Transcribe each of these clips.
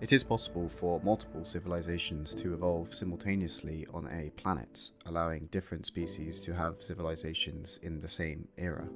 It is possible for multiple civilizations to evolve simultaneously on a planet, allowing different species to have civilizations in the same era.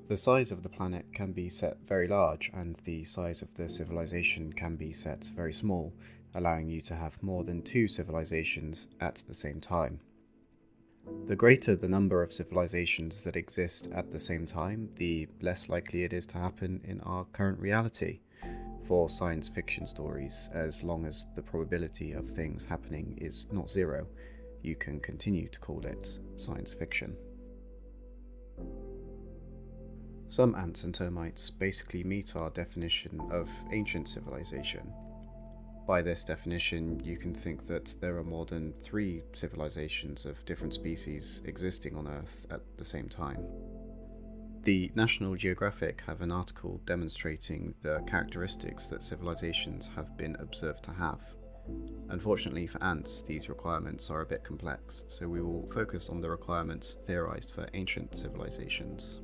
The size of the planet can be set very large, and the size of the civilization can be set very small, allowing you to have more than two civilizations at the same time. The greater the number of civilizations that exist at the same time, the less likely it is to happen in our current reality. For science fiction stories, as long as the probability of things happening is not zero, you can continue to call it science fiction. Some ants and termites basically meet our definition of ancient civilization. By this definition, you can think that there are more than 3 civilizations of different species existing on Earth at the same time. The National Geographic have an article demonstrating the characteristics that civilizations have been observed to have. Unfortunately for ants, these requirements are a bit complex, so we will focus on the requirements theorized for ancient civilizations.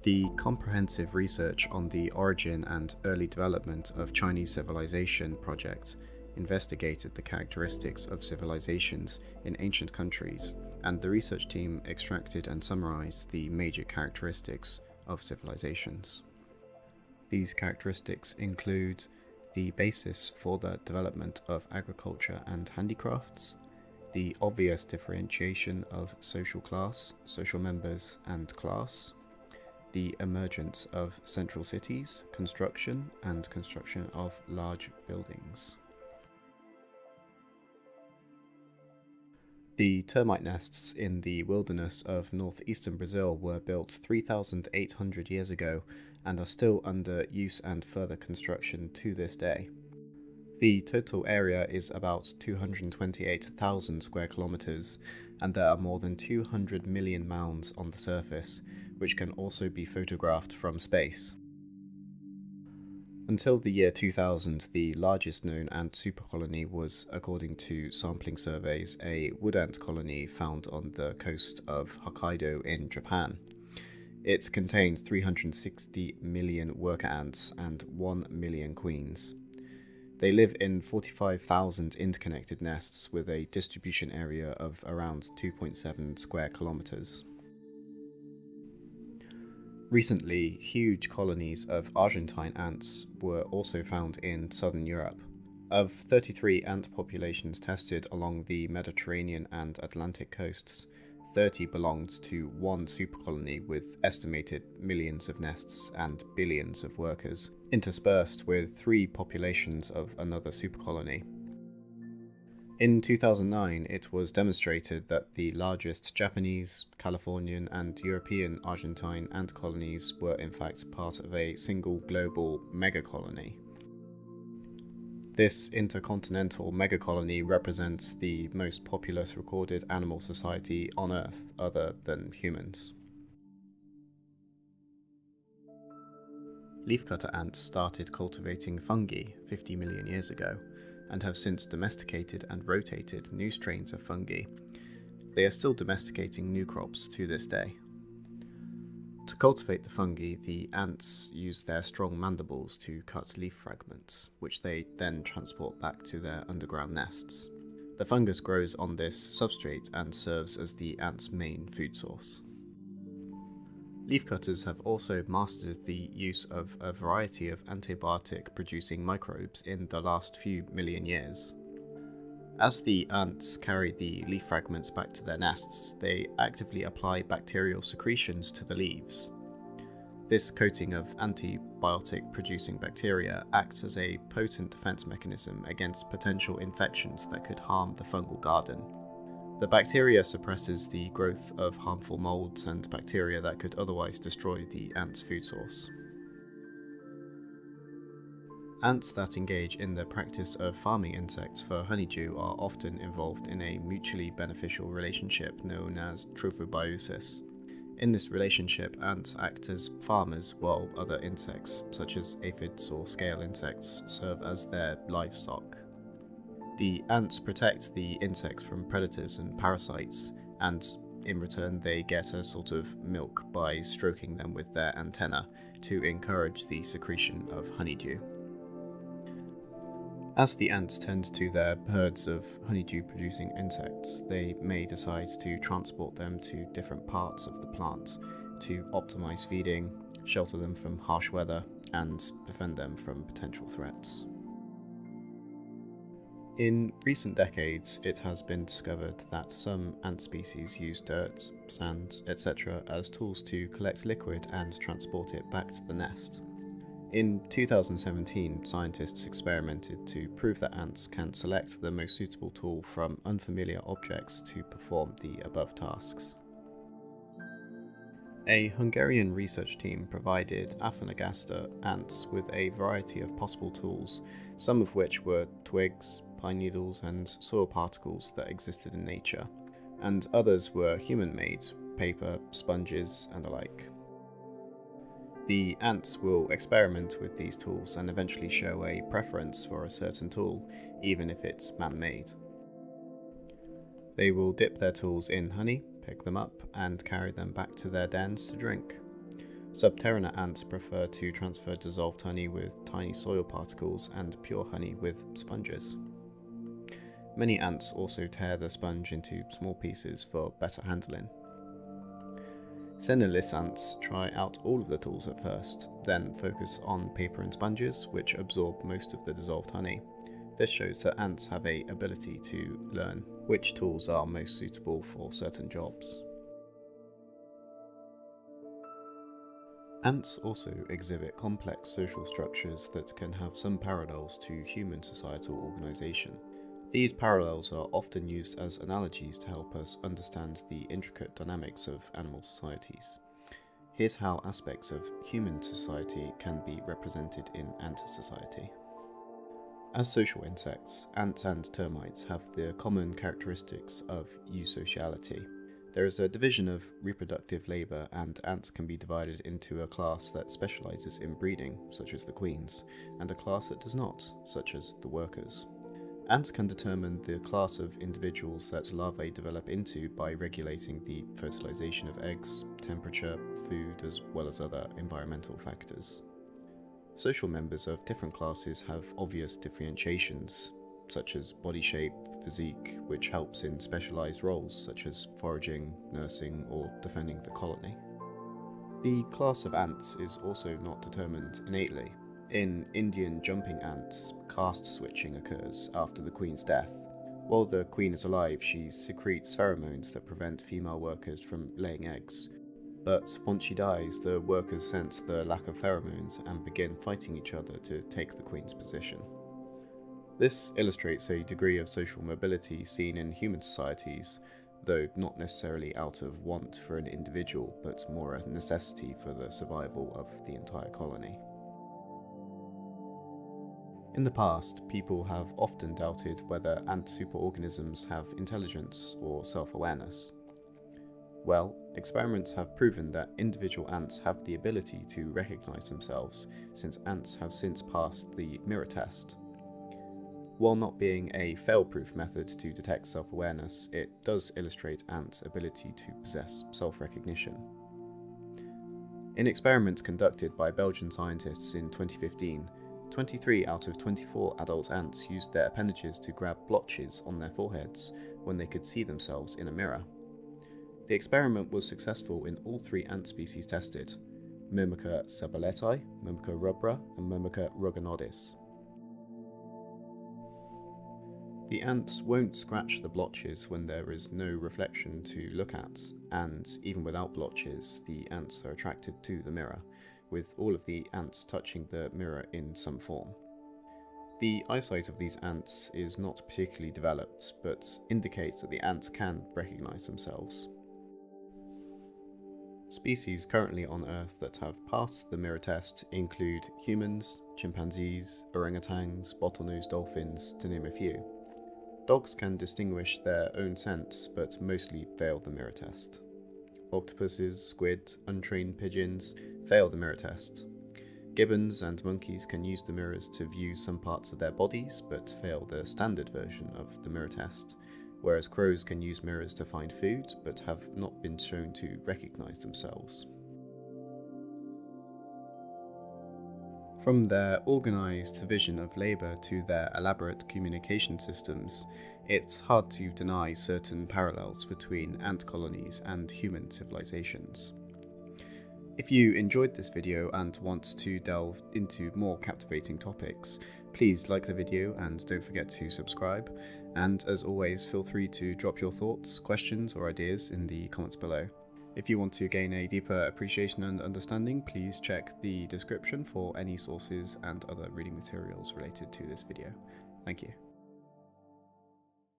The comprehensive research on the origin and early development of Chinese civilization project investigated the characteristics of civilizations in ancient countries, and the research team extracted and summarized the major characteristics of civilizations. These characteristics include the basis for the development of agriculture and handicrafts, the obvious differentiation of social class, social members, and class, the emergence of central cities, construction, and construction of large buildings. The termite nests in the wilderness of northeastern Brazil were built 3,800 years ago and are still under use and further construction to this day. The total area is about 228,000 square kilometers, and there are more than 200 million mounds on the surface, which can also be photographed from space. Until the year 2000, the largest known ant supercolony was, according to sampling surveys, a wood ant colony found on the coast of Hokkaido in Japan. It contains 360 million worker ants and 1 million queens. They live in 45,000 interconnected nests with a distribution area of around 2.7 square kilometers. Recently, huge colonies of Argentine ants were also found in southern Europe. Of 33 ant populations tested along the Mediterranean and Atlantic coasts, 30 belonged to one supercolony with estimated millions of nests and billions of workers, interspersed with 3 populations of another supercolony. In 2009, it was demonstrated that the largest Japanese, Californian, and European Argentine ant colonies were in fact part of a single global megacolony. This intercontinental megacolony represents the most populous recorded animal society on Earth other than humans. Leafcutter ants started cultivating fungi 50 million years ago, and have since domesticated and rotated new strains of fungi. They are still domesticating new crops to this day. To cultivate the fungi, the ants use their strong mandibles to cut leaf fragments, which they then transport back to their underground nests. The fungus grows on this substrate and serves as the ants' main food source. Leafcutters have also mastered the use of a variety of antibiotic-producing microbes in the last few million years. As the ants carry the leaf fragments back to their nests, they actively apply bacterial secretions to the leaves. This coating of antibiotic-producing bacteria acts as a potent defense mechanism against potential infections that could harm the fungal garden. The bacteria suppresses the growth of harmful molds and bacteria that could otherwise destroy the ant's food source. Ants that engage in the practice of farming insects for honeydew are often involved in a mutually beneficial relationship known as trophobiosis. In this relationship, ants act as farmers while other insects, such as aphids or scale insects, serve as their livestock. The ants protect the insects from predators and parasites, and in return, they get a sort of milk by stroking them with their antenna to encourage the secretion of honeydew. As the ants tend to their herds of honeydew-producing insects, they may decide to transport them to different parts of the plant to optimize feeding, shelter them from harsh weather, and defend them from potential threats. In recent decades, it has been discovered that some ant species use dirt, sand, etc. as tools to collect liquid and transport it back to the nest. In 2017, scientists experimented to prove that ants can select the most suitable tool from unfamiliar objects to perform the above tasks. A Hungarian research team provided Afanagaster ants with a variety of possible tools, some of which were twigs, pine needles, and soil particles that existed in nature, and others were human-made, paper, sponges, and the like. The ants will experiment with these tools and eventually show a preference for a certain tool, even if it's man-made. They will dip their tools in honey, pick them up, and carry them back to their dens to drink. Subterranean ants prefer to transfer dissolved honey with tiny soil particles and pure honey with sponges. Many ants also tear the sponge into small pieces for better handling. Senelis ants try out all of the tools at first, then focus on paper and sponges, which absorb most of the dissolved honey. This shows that ants have an ability to learn which tools are most suitable for certain jobs. Ants also exhibit complex social structures that can have some parallels to human societal organisation. These parallels are often used as analogies to help us understand the intricate dynamics of animal societies. Here's how aspects of human society can be represented in ant society. As social insects, ants and termites have the common characteristics of eusociality. There is a division of reproductive labour, and ants can be divided into a class that specialises in breeding, such as the queens, and a class that does not, such as the workers. Ants can determine the class of individuals that larvae develop into by regulating the fertilization of eggs, temperature, food, as well as other environmental factors. Social members of different classes have obvious differentiations, such as body shape, physique, which helps in specialized roles such as foraging, nursing, or defending the colony. The class of ants is also not determined innately. In Indian jumping ants, caste switching occurs after the queen's death. While the queen is alive, she secretes pheromones that prevent female workers from laying eggs. But once she dies, the workers sense the lack of pheromones and begin fighting each other to take the queen's position. This illustrates a degree of social mobility seen in human societies, though not necessarily out of want for an individual, but more a necessity for the survival of the entire colony. In the past, people have often doubted whether ant superorganisms have intelligence or self-awareness. Well, experiments have proven that individual ants have the ability to recognize themselves, since ants have since passed the mirror test. While not being a fail-proof method to detect self-awareness, it does illustrate ants' ability to possess self-recognition. In experiments conducted by Belgian scientists in 2015, 23 out of 24 adult ants used their appendages to grab blotches on their foreheads when they could see themselves in a mirror. The experiment was successful in all three ant species tested: Myrmica sabelleti, Myrmica rubra, and Myrmica ruginodis. The ants won't scratch the blotches when there is no reflection to look at, and even without blotches, the ants are attracted to the mirror, with all of the ants touching the mirror in some form. The eyesight of these ants is not particularly developed, but indicates that the ants can recognize themselves. Species currently on Earth that have passed the mirror test include humans, chimpanzees, orangutans, bottlenose dolphins, to name a few. Dogs can distinguish their own scents, but mostly fail the mirror test. Octopuses, squid, untrained pigeons fail the mirror test. Gibbons and monkeys can use the mirrors to view some parts of their bodies, but fail the standard version of the mirror test. whereas crows can use mirrors to find food but have not been shown to recognize themselves. From their organised division of labour to their elaborate communication systems, it's hard to deny certain parallels between ant colonies and human civilizations. If you enjoyed this video and want to delve into more captivating topics, please like the video and don't forget to subscribe. And as always, feel free to drop your thoughts, questions or ideas in the comments below. If you want to gain a deeper appreciation and understanding, please check the description for any sources and other reading materials related to this video. Thank you.